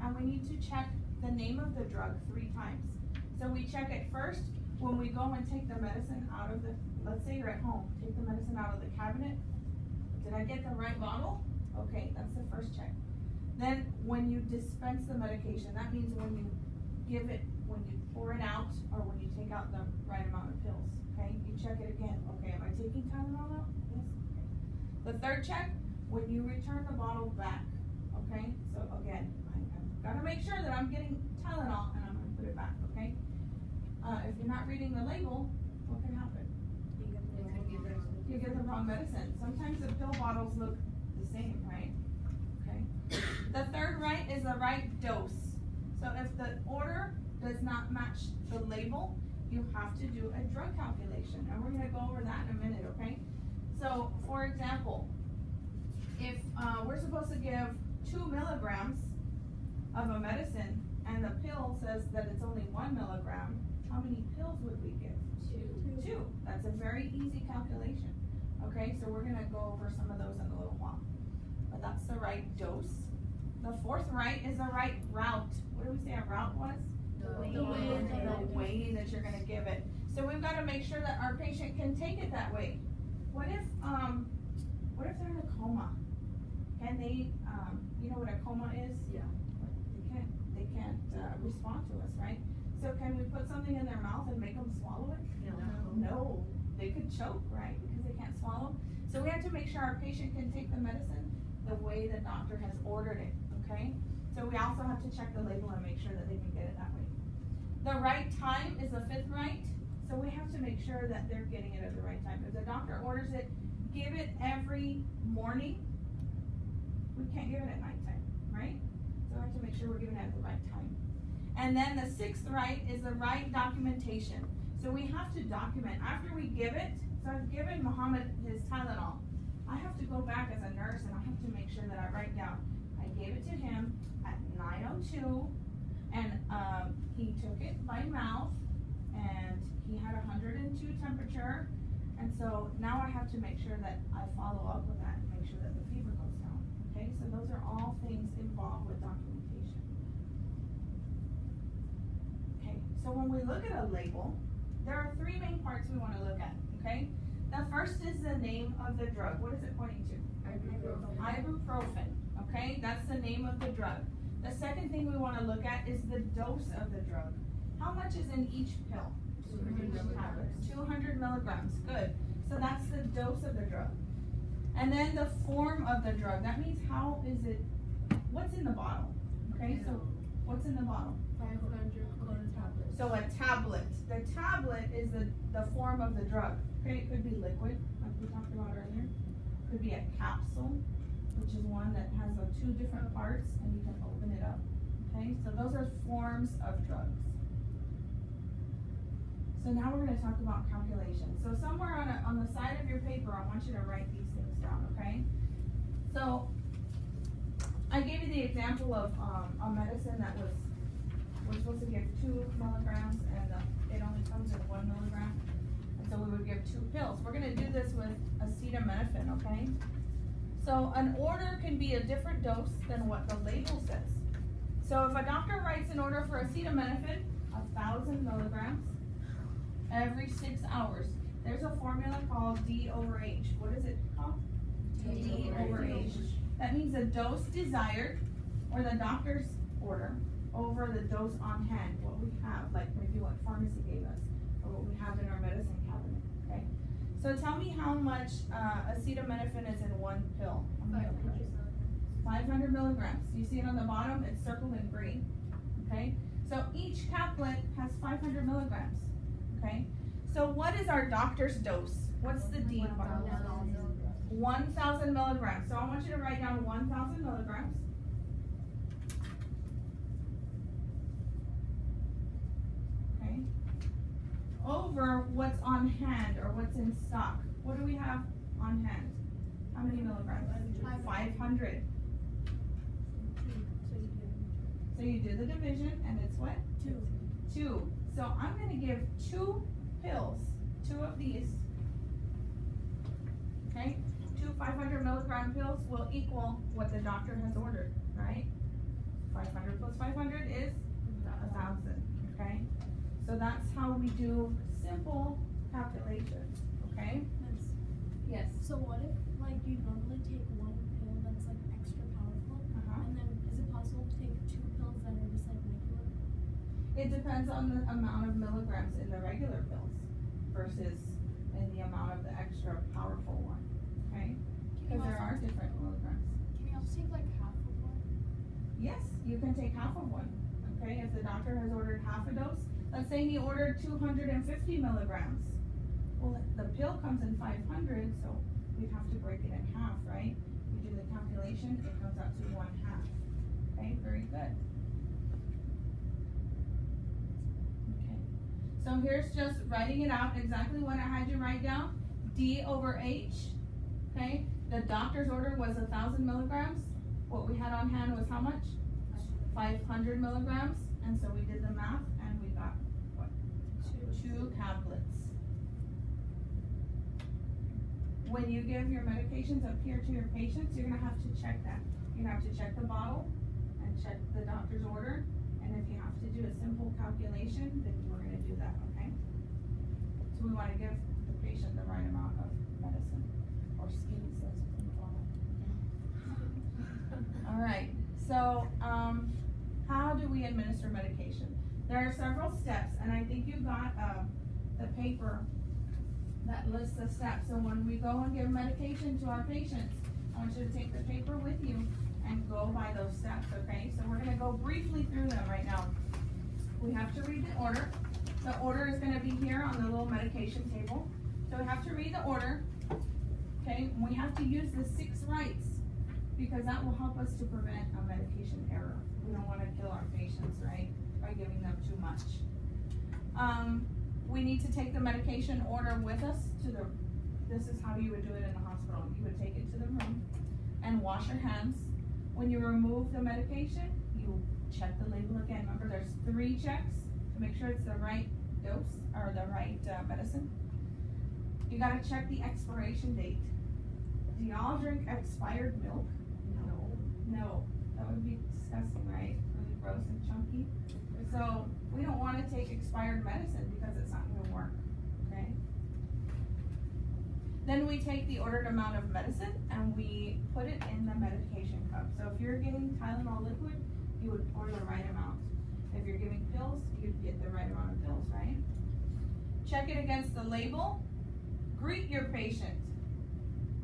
and we need to check the name of the drug 3 times. So we check it first when we go and take the medicine out of the, let's say you're at home, take the medicine out of the cabinet. Did I get the right bottle? Okay, that's the first check. Then when you dispense the medication, that means when you give it, when you pour it out, or when you take out the right amount of pills, okay? You check it again. Okay, am I taking Tylenol out? Yes. Okay. The third check, when you return the bottle back, okay? So again, I've gotta make sure that I'm getting Tylenol and I'm gonna put it back, okay? If you're not reading the label, what can happen? You get the wrong medicine. Sometimes the pill bottles look the same, right? Okay. The third right is the right dose. So if the order does not match the label, you have to do a drug calculation. And we're gonna go over that in a minute, okay? So for example, if we're supposed to give 2 milligrams of a medicine and the pill says that it's only 1 milligram, how many pills would we give? 2. That's a very easy calculation. Okay, so we're gonna go over some of those in a little while. But that's the right dose. The fourth right is the right route. What did we say our route was? The way that you're gonna give it. So we've got to make sure that our patient can take it that way. What if they're in a coma? Can they, you know what a coma is? Yeah. They can't respond to us, right? So can we put something in their mouth and make them swallow it? No. They could choke, right? Because they can't swallow. So we have to make sure our patient can take the medicine the way the doctor has ordered it, okay? So we also have to check the label and make sure that they can get it that way. The right time is the fifth right. So we have to make sure that they're getting it at the right time. If the doctor orders it, give it every morning. We can't give it at nighttime, right? So we have to make sure we're giving it at the right time. And then the sixth right is the right documentation. So we have to document after we give it. So I've given Muhammad his Tylenol. I have to go back as a nurse and I have to make sure that I write down, I gave it to him at 9:02 and he took it by mouth and he had 102 temperature. And so now I have to make sure that I follow up with that and make sure that the fever goes down. Okay, so those are all things involved with documentation. Okay, so when we look at a label, there are 3 main parts we want to look at, okay? The first is the name of the drug. What is it pointing to? Ibuprofen, okay? That's the name of the drug. The second thing we want to look at is the dose of the drug. How much is in each pill? 200 milligrams, good. So that's the dose of the drug. And then the form of the drug. That means how is it, what's in the bottle? Okay, so what's in the bottle? 500 tablets. So a tablet. The tablet is the form of the drug. Okay, it could be liquid, like we talked about earlier. It could be a capsule, which is one that has 2 different parts and you can open it up. Okay, so those are forms of drugs. So now we're going to talk about calculations. So somewhere on the side of your paper, I want you to write these things down, okay? So I gave you the example of a medicine that we're supposed to give 2 milligrams and it only comes in 1 milligram. And so we would give 2 pills. We're going to do this with acetaminophen, okay? So an order can be a different dose than what the label says. So if a doctor writes an order for acetaminophen, 1,000 milligrams, every 6 hours. There's a formula called D/H. What is it called? D/H. That means the dose desired, or the doctor's order, over the dose on hand, what we have, like maybe what pharmacy gave us, or what we have in our medicine cabinet, okay? So tell me how much acetaminophen is in 1 pill. 500 milligrams. You see it on the bottom? It's circled in green, okay? So each caplet has 500 milligrams. Okay, so what is our doctor's dose? What's the D part? 1,000 milligrams. So I want you to write down 1,000 milligrams. Okay, over what's on hand or what's in stock. What do we have on hand? How many milligrams? 500. So you do the division and it's what? 2. So I'm going to give 2 pills, 2 of these, okay? 2 500 milligram pills will equal what the doctor has ordered, right? 500 plus what's 500 is 1,000, okay? So that's how we do simple calculations, okay? Yes. So what if, like, you normally take one pill that's, like, extra powerful, and then is it possible to take 2 pills that are just, like, regular? It depends on the amount of milligrams in the regular pills versus in the amount of the extra powerful one, okay? Because there are different milligrams. Can you also take, like, half of one? Yes, you can take half of one, okay? If the doctor has ordered half a dose, let's say he ordered 250 milligrams. Well, the pill comes in 500, so we'd have to break it in half, right? You do the calculation, it comes out to 1/2. Okay, very good. Okay, so here's just writing it out exactly what I had you write down. D/H, okay? The doctor's order was 1,000 milligrams. What we had on hand was how much? 500 milligrams. And so we did the math and we got what? 2 tablets. When you give your medications up here to your patients, you're gonna have to check that. You're gonna have to check the bottle and check the doctor's order. And if you have to do a simple calculation, then we're gonna do that, okay? So we wanna give the patient the right amount of medicine or skis, that's what we call it. All right, so how do we administer medication? There are several steps, and I think you got the paper that lists the steps. So when we go and give medication to our patients, I want you to take the paper with you and go by those steps, okay? So we're gonna go briefly through them right now. We have to read the order. The order is gonna be here on the little medication table. So we have to read the order, okay? We have to use the 6 rights because that will help us to prevent a medication error. We don't wanna kill our patients, right? By giving them too much. We need to take the medication order with us to this is how you would do it in the hospital. You would take it to the room and wash your hands. When you remove the medication, you check the label again. Remember, there's 3 checks to make sure it's the right dose or the right medicine. You gotta check the expiration date. Do y'all drink expired milk? No, that would be disgusting, right? Really gross and chunky. So we don't want to take expired medicine because it's not going to work, okay? Then we take the ordered amount of medicine and we put it in the medication cup. So if you're getting Tylenol liquid, you would order the right amount. If you're giving pills, you'd get the right amount of pills, right? Check it against the label. Greet your patient,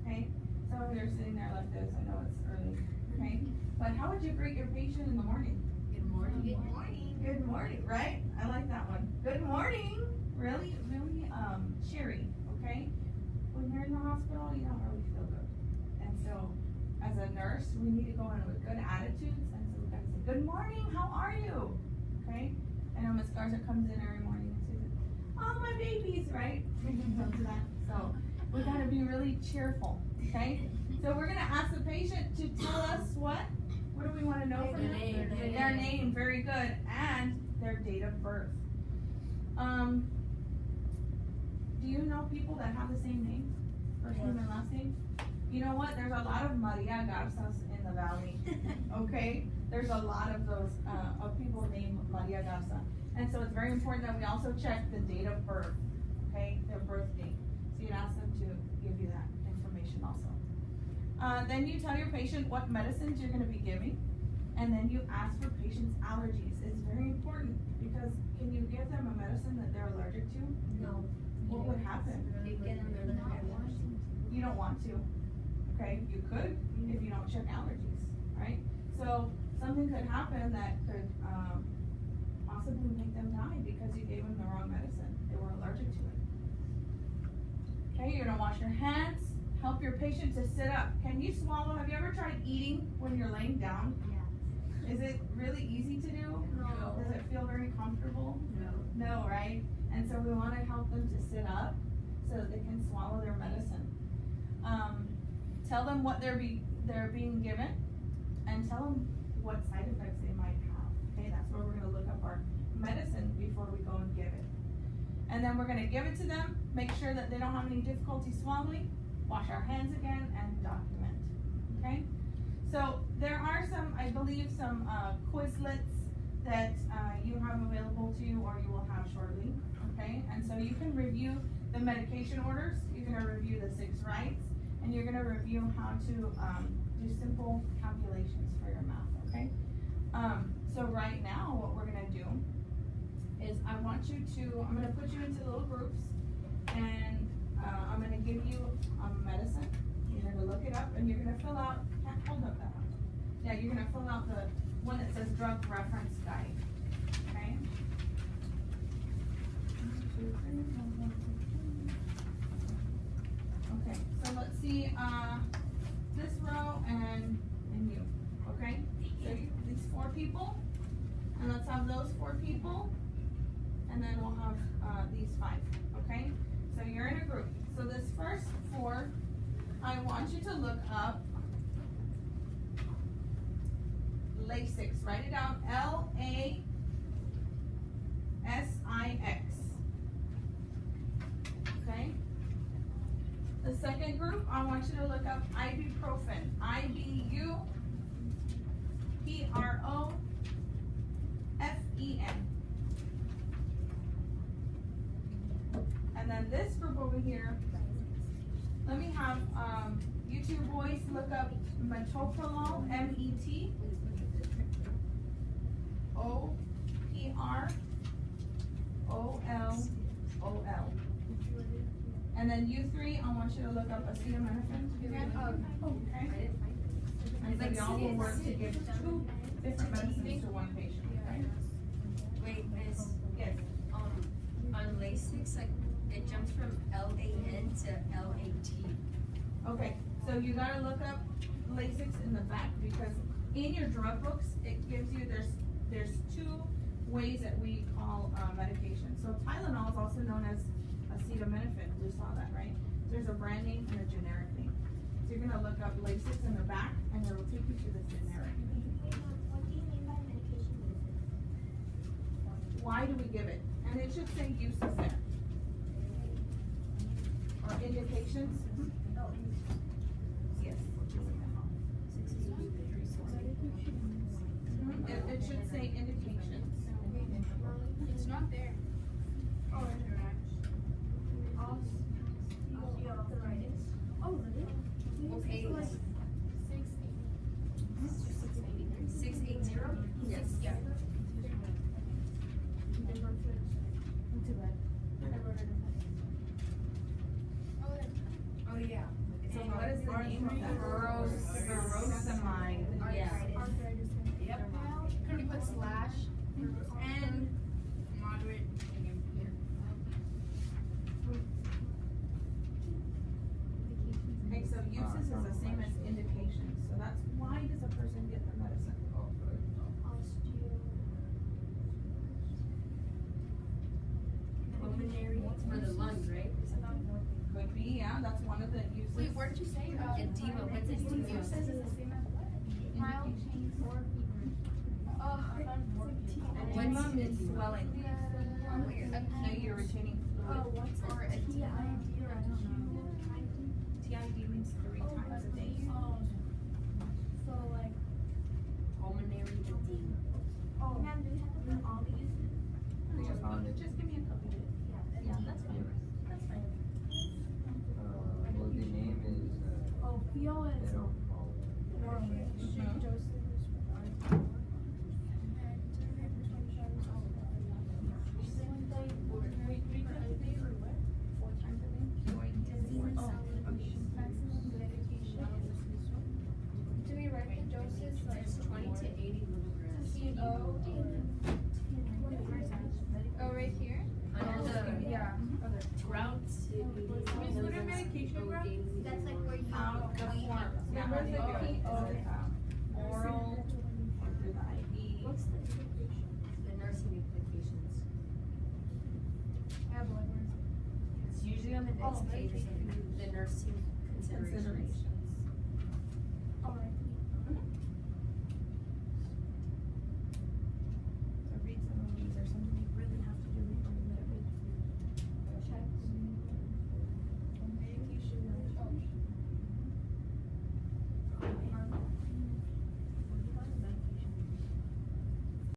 okay? Some of you are sitting there like this. I know it's early, okay? But how would you greet your patient in the morning? Good morning. Good morning. Good morning, right? I like that one. Good morning. Really, really cheery, okay? When you're in the hospital, you don't really feel good. And so, as a nurse, we need to go in with good attitudes. And so we gotta say, good morning, how are you? Okay? I know Miss Garza comes in every morning and says, oh, my babies, right? To that. So, we gotta be really cheerful, okay? So we're gonna ask the patient to tell us what? What do we want to know from them? Their name, very good, and their date of birth. Do you know people that have the same name, first name and last name? You know what? There's a lot of Maria Garzas in the valley. Okay, there's a lot of those of people named Maria Garza, and so it's very important that we also check the date of birth. Okay, their birth date. So you'd ask them to give you that information also. Then you tell your patient what medicines you're going to be giving, and then you ask for patient's allergies. It's very important because can you give them a medicine that they're allergic to? No. What would happen? You don't want to. Okay, you could if you don't check allergies, right? So something could happen that could possibly make them die because you gave them the wrong medicine. They were allergic to it. Okay, you're gonna wash your hands. Help your patient to sit up. Can you swallow? Have you ever tried eating when you're laying down? Yeah. Is it really easy to do? No. Does it feel very comfortable? No. No, right? And so we want to help them to sit up so that they can swallow their medicine. Tell them what they're being given, and tell them what side effects they might have. Okay, that's where we're going to look up our medicine before we go and give it. And then we're going to give it to them, make sure that they don't have any difficulty swallowing, wash our hands again, and document. Okay? So there are some, I believe, some Quizlets that you have available to you or you will have shortly, okay? And so you can review the medication orders, you're gonna review the 6 rights, and you're gonna review how to do simple calculations for your math, okay? So right now, what we're gonna do is I'm gonna put you into little groups, and I'm gonna give you medicine. You're gonna look it up, and you're gonna fill out, can't hold up that one. Yeah, you're gonna fill out the one that says drug reference guide, okay? 1, 2, 3, 4, 5, 6, 7. Okay, so let's see, this row and you, okay? So these 4 people, and let's have those 4 people, and then we'll have, these 5, okay? So you're in a group. So this first 4, I want you to look up Lasix. Write it down, Lasix. Okay? The second group, I want you to look up ibuprofen. Ibuprofen. And then this group over here, let me have you 2 boys look up metoprolol, metoprolol. And then you 3, I want you to look up acetaminophen. Okay? And so y'all will work to give 2 different medicines to 1 patient, okay? Wait, Miss. Yes. On Lasix, like, it jumps from LAN to LAT. Okay, so you gotta look up Lasix in the back, because in your drug books, it gives you, there's 2 ways that we call medication. So Tylenol is also known as acetaminophen, we saw that, right? There's a brand name and a generic name. So you're gonna look up Lasix in the back, and it'll take you to the generic. What do you mean by medication uses? Why do we give it? And it should say uses there. Or indications. Yes. It should say indications. It's not there. Oh, oh, really? What page? 680? Yes. Yeah. Oh, yeah. So what is the name of that? Furosemide. Yeah. Yep. Could we put slash and moderate here? Okay, so uses is the same as indications, so that's why does a person get the medicine? Pulmonary, it's for the lungs, right? Could be, yeah, that's one of the uses. Wait, where did you say? Edema, what's edema? It says it's the same as what? Mild pain or fever. Oh, I found more. Edema means swelling. No, you're retaining fluid. Oh, what's or a TID or I don't know. TID means 3 times a day. Oh. So like, Pulmonary edema. oh. Ma'am, do we have to put all the uses? Just give me a couple. Yeah, that's fine. That's fine. Well, the name is, Oh, feel they is don't call do we write the doses like It's 20 to 80 milligrams. Oh, right here? Under the Yeah. routes. Miss, what are medication routes? That's like where you. How the form, yeah, how they do it, is it, oral, or through the IV? What's the medication? The nursing implications. I have one. It's usually on the next Oh, page, medication. the nursing considerations. Consideration.